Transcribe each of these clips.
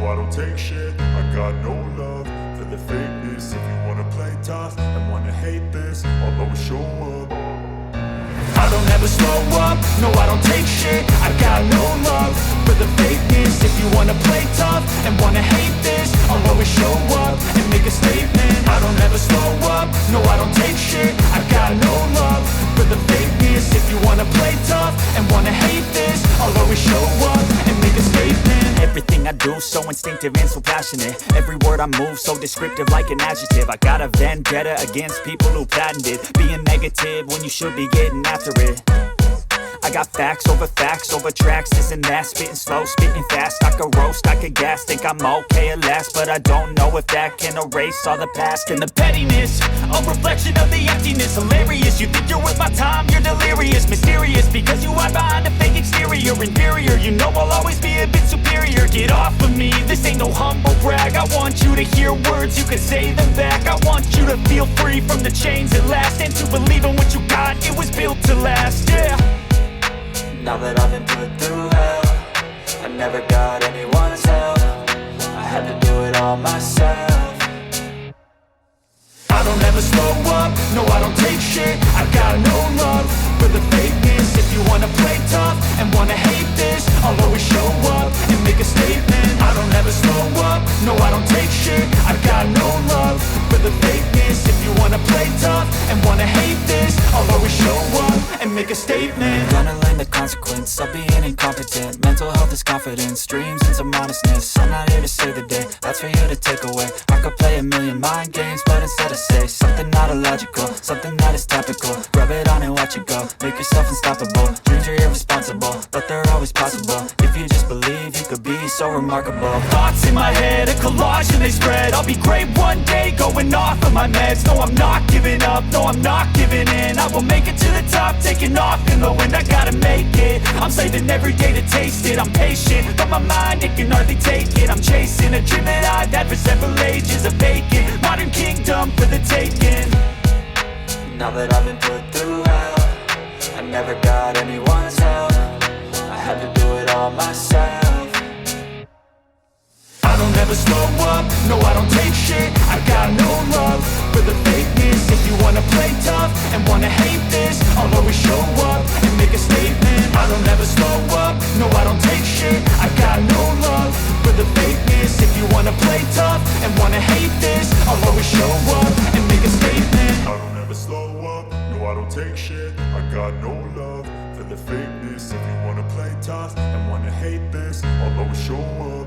I don't take shit. I got no love for the fakeness. If you wanna play tough and wanna hate this, I'll always show up. I don't ever slow up, no I don't take shit. I got no love for the fakeness. If you wanna play tough and wanna hate this, I'll always show up and make a statement. I don't ever slow up, no I don't take shit. I got no love for the fakeness. If you wanna play tough and wanna hate this, I'll always show up and make a statement. Everything I do so instinctive and so passionate. Every word I move so descriptive like an adjective. I got a vendetta against people who patented being negative when you should be getting after it. I got facts over tracks, this and that. Spitting slow, spitting fast, I could roast, I could gas. Think I'm okay at last, but I don't know if that can erase all the past. And the pettiness, a reflection of the emptiness. Hilarious, you think you're worth my time, you're delirious. Mysterious, because you hide behind a fake exterior. Inferior, you know I'll always be a bit superior. Get off of me, this ain't no humble brag. I want you to hear words, you can say them back. I want you to feel free from the chains at last, and to believe in what you got, it was built to last, yeah. Now that I've been put through hell, I never got anyone's help. I had to do it all myself. I don't ever slow up, no I don't take shit. I got no love for the fakeness. If you wanna play tough and wanna hate this, I'll always show up and make a statement. I don't ever slow up, no I don't take shit. I got no love for the fakeness. If you wanna play tough and wanna hate this, I'll always show up and make a statement. Gonna learn the consequence of being incompetent. Mental health is confidence, dreams and some honestness. I'm not here to save the day, that's for you to take away. I could play a million mind games, but instead I say something not illogical, something that is topical. Rub it on and watch it go, make yourself unstoppable. Dreams are irresponsible, but they're always possible. If you just believe, you could be so remarkable. Thoughts in my head, a collage and they spread. I'll be great one day, going off of my meds. No, I'm not giving up, no, I'm not giving in. I will make it to the top, taking off in the wind. I gotta make it, I'm saving every day to taste it. I'm patient, but my mind, it can hardly take it. I'm chasing a dream that I've had for several ages. A vacant, modern kingdom for the taking. Now that I've been put through hell, I never got anyone's help. I had to do it all myself. I don't ever slow up, no I don't take shit. I got no love for the fakeness. If you wanna play tough and wanna hate this, I'll always show up and make a statement. I don't ever slow up, no I don't take shit. I got no love for the fakeness. If you wanna play tough and wanna hate this, I'll always show up and make a statement. I don't ever slow up, no I don't take shit. I got no love for the fakeness. If you wanna play tough and wanna hate this, I'll always show up.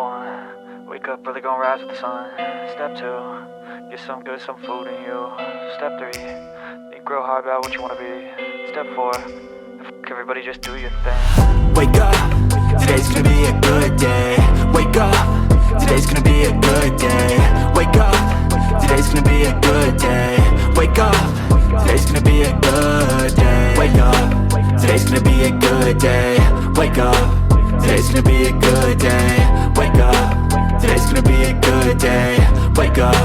1, wake up, really gon' rise with the sun. Step 2, get some good, some food in you. Step 3, think real hard about what you wanna be. Step 4, everybody just do your thing. Wake up, today's gonna be a good day. Wake up, today's gonna be a good day. Wake up, today's gonna be a good day. Wake up, today's gonna be a good day. Wake up, today's gonna be a good day. Wake up, today's gonna be a good day. Wake up, today's gonna be a good day. Wake up,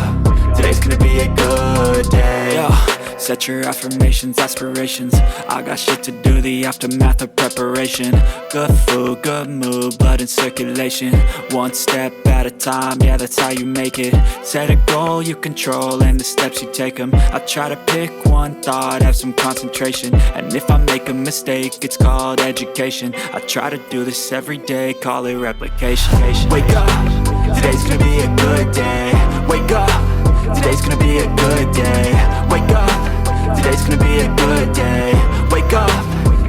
today's gonna be a good day. Yo, set your affirmations, aspirations. I got shit to do, the aftermath of preparation. Good food, good mood, blood in circulation. One step at a time, yeah, that's how you make it. Set a goal you control and the steps you take them. I try to pick one thought, have some concentration. And if I make a mistake, it's called education. I try to do this every day, call it replication. Wake up, today's gonna be a good day. Wake up, today's gonna be a good day. Wake up, today's gonna be a good day. Wake up,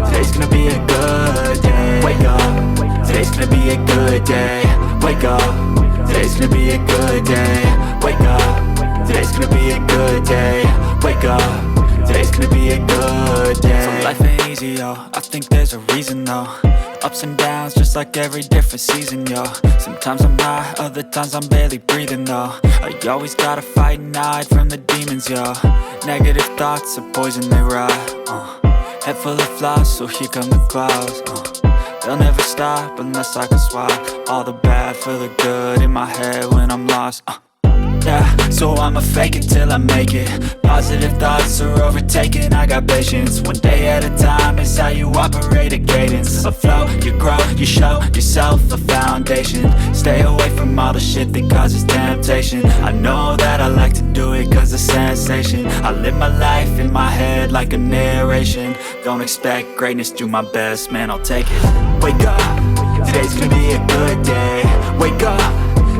today's gonna be a good day. Wake up, today's gonna be a good day. Wake up, today's gonna be a good day. Wake up, today's gonna be a good day. Wake up, today's gonna be a good day. So life ain't easy, yo, I think there's a reason though. Ups and downs, just like every different season, yo. Sometimes I'm high, other times I'm barely breathing, though. I always gotta fight and hide from the demons, yo. Negative thoughts are poison, they ride, Head full of flies, so here come the clouds, They'll never stop unless I can swap all the bad for the good in my head when I'm lost, Yeah, so I'ma fake it till I make it. Positive thoughts are overtaken, I got patience. One day at a time is how you operate a cadence. A flow, you grow, you show yourself a foundation. Stay away from all the shit that causes temptation. I know that I like to do it cause it's sensation. I live my life in my head like a narration. Don't expect greatness, do my best, man, I'll take it. Wake up, today's gonna be a good day. Wake up,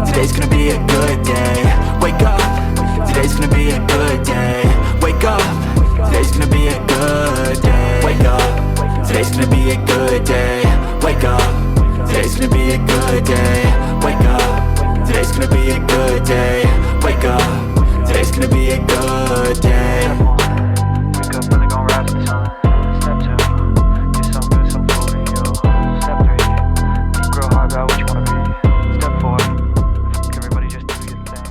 today's gonna be a good day. Wake up, today's gonna be a good day. Wake up, today's gonna be a good day. Wake up, today's gonna be a good day. Wake up, today's gonna be a good day. Wake up, today's gonna be a good day. Wake up, today's gonna be a good day. Wake up, really gon' rise with the sun. Step 2, get some good, some food in you. Step 3, think real hard about what you wanna be. Step 4, everybody just do your thing.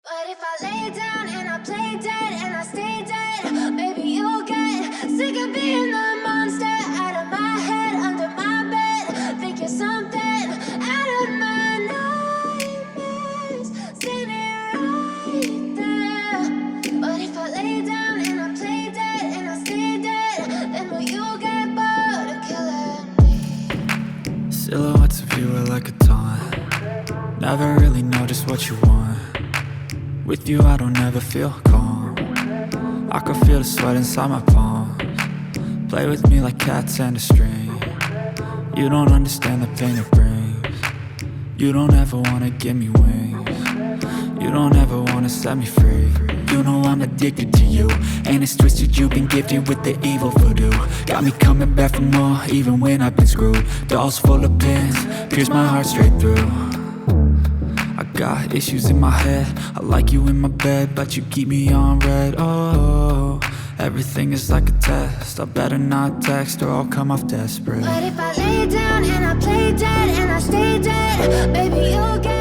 But if I lay down and I play dead and I stay dead, maybe you'll get sick of being the monster out of my head, under my bed. Think you're something out of my nightmares, standing right there. But if I lay down and I play dead and I stay dead, then will you get bored of killing me? Silhouettes of you are like a taunt. Never really know just what you want. With you I don't ever feel calm. I can feel the sweat inside my palms. Play with me like cats and a string. You don't understand the pain it brings. You don't ever wanna give me wings. You don't ever wanna set me free. You know I'm addicted to you, and it's twisted, you've been gifted with the evil voodoo. Got me coming back for more, even when I've been screwed. Dolls full of pins, pierce my heart straight through. I got issues in my head, I like you in my bed, but you keep me on red, oh. Everything is like a test, I better not text or I'll come off desperate. But if I lay down and I play dead and I stay dead, baby you'll get